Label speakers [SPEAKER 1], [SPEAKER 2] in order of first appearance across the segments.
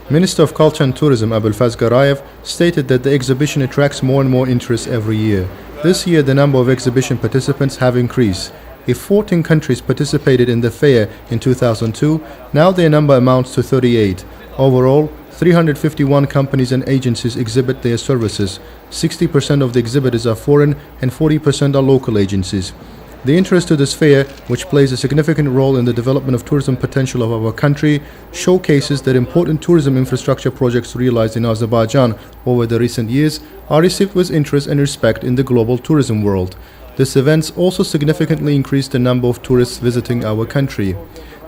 [SPEAKER 1] Minister of Culture and Tourism Aliyev stated that the exhibition attracts more and more interest every year. This year the number of exhibition participants have increased. If 14 countries participated in the fair in 2002, now their number amounts to 38. Overall, 351 companies and agencies exhibit their services. 60% of the exhibitors are foreign and 40% are local agencies. The interest to this fair, which plays a significant role in the development of tourism potential of our country, showcases that important tourism infrastructure projects realized in Azerbaijan over the recent years are received with interest and respect in the global tourism world. This event also significantly increased the number of tourists visiting our country.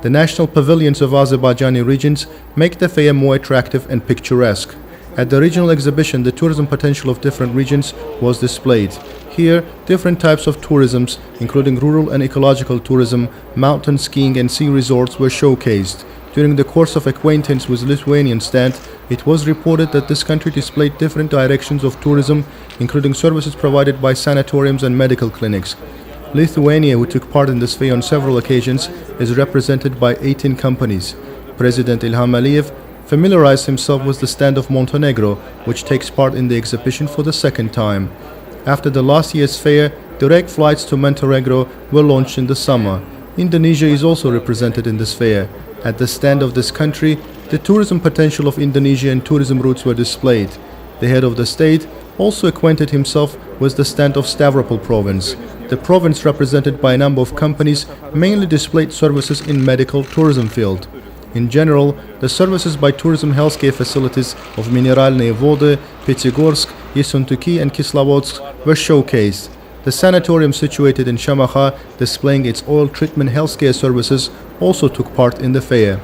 [SPEAKER 1] The national pavilions of Azerbaijani regions make the fair more attractive and picturesque. At the regional exhibition, the tourism potential of different regions was displayed. Here, different types of tourisms, including rural and ecological tourism, mountain skiing and sea resorts were showcased. During the course of acquaintance with Lithuanian stand, it was reported that this country displayed different directions of tourism, including services provided by sanatoriums and medical clinics. Lithuania, who took part in this fair on several occasions, is represented by 18 companies. President Ilham Aliyev familiarized himself with the stand of Montenegro, which takes part in the exhibition for the second time. After the last year's fair, direct flights to Montenegro were launched in the summer. Indonesia is also represented in this fair. At the stand of this country, the tourism potential of Indonesia and tourism routes were displayed. The head of the state also acquainted himself with the stand of Stavropol province. The province, represented by a number of companies, mainly displayed services in medical tourism field. In general, the services by tourism healthcare facilities of Mineralные Vody, Pyatigorsk, Yessentuki and Kislovodsk were showcased. The sanatorium situated in Shamaha, displaying its oil treatment healthcare services, also took part in the fair.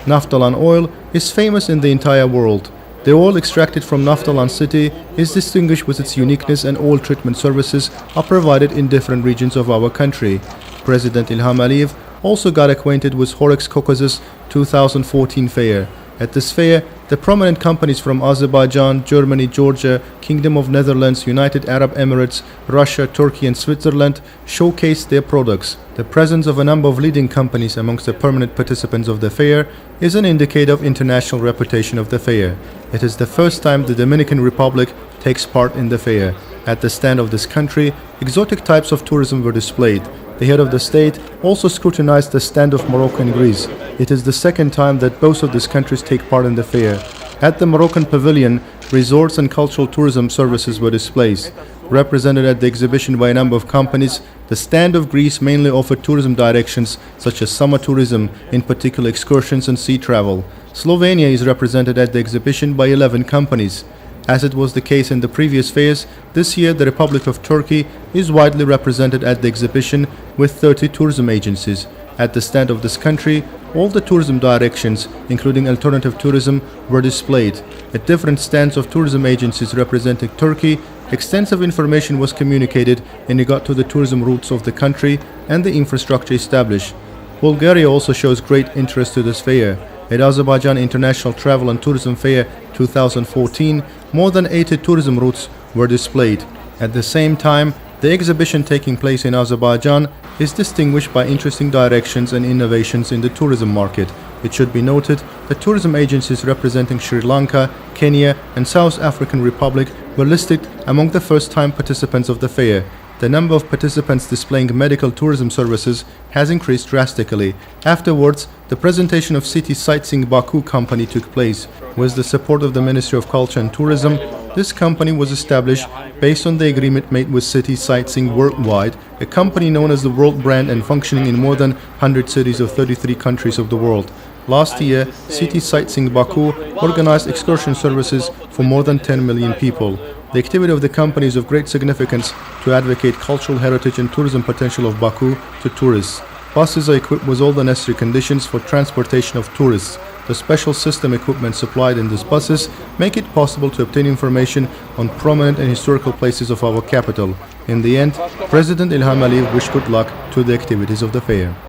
[SPEAKER 1] Naphthalene oil is famous in the entire world. The oil extracted from Naphthalene city is distinguished with its uniqueness, and oil treatment services are provided in different regions of our country. President Ilham Aliyev also got acquainted with Horex Caucasus 2014 fair. At this fair, the prominent companies from Azerbaijan, Germany, Georgia, Kingdom of Netherlands, United Arab Emirates, Russia, Turkey and Switzerland showcased their products. The presence of a number of leading companies amongst the permanent participants of the fair is an indicator of international reputation of the fair. It is the first time the Dominican Republic takes part in the fair. At the stand of this country, exotic types of tourism were displayed. The head of the state also scrutinized the stand of Morocco and Greece. It is the second time that both of these countries take part in the fair. At the Moroccan pavilion, resorts and cultural tourism services were displayed. Represented at the exhibition by a number of companies, the stand of Greece mainly offered tourism directions such as summer tourism, in particular excursions and sea travel. Slovenia is represented at the exhibition by 11 companies. As it was the case in the previous fairs, this year the Republic of Turkey is widely represented at the exhibition with 30 tourism agencies. At the stand of this country, all the tourism directions, including alternative tourism, were displayed. At different stands of tourism agencies representing Turkey, extensive information was communicated in regard to the tourism routes of the country and the infrastructure established. Bulgaria also shows great interest to this fair. At Azerbaijan International Travel and Tourism Fair 2014, more than 80 tourism routes were displayed. At the same time, the exhibition taking place in Azerbaijan is distinguished by interesting directions and innovations in the tourism market. It should be noted that tourism agencies representing Sri Lanka, Kenya and South African Republic were listed among the first-time participants of the fair. The number of participants displaying medical tourism services has increased drastically. Afterwards, the presentation of City Sightseeing Baku company took place. With the support of the Ministry of Culture and Tourism, this company was established based on the agreement made with City Sightseeing Worldwide, a company known as the World Brand and functioning in more than 100 cities of 33 countries of the world. Last year, City Sightseeing Baku organized excursion services for more than 10 million people. The activity of the company is of great significance to advocate cultural heritage and tourism potential of Baku to tourists. Buses are equipped with all the necessary conditions for transportation of tourists. The special system equipment supplied in these buses make it possible to obtain information on prominent and historical places of our capital. In the end, President Ilham Aliyev wished good luck to the activities of the fair.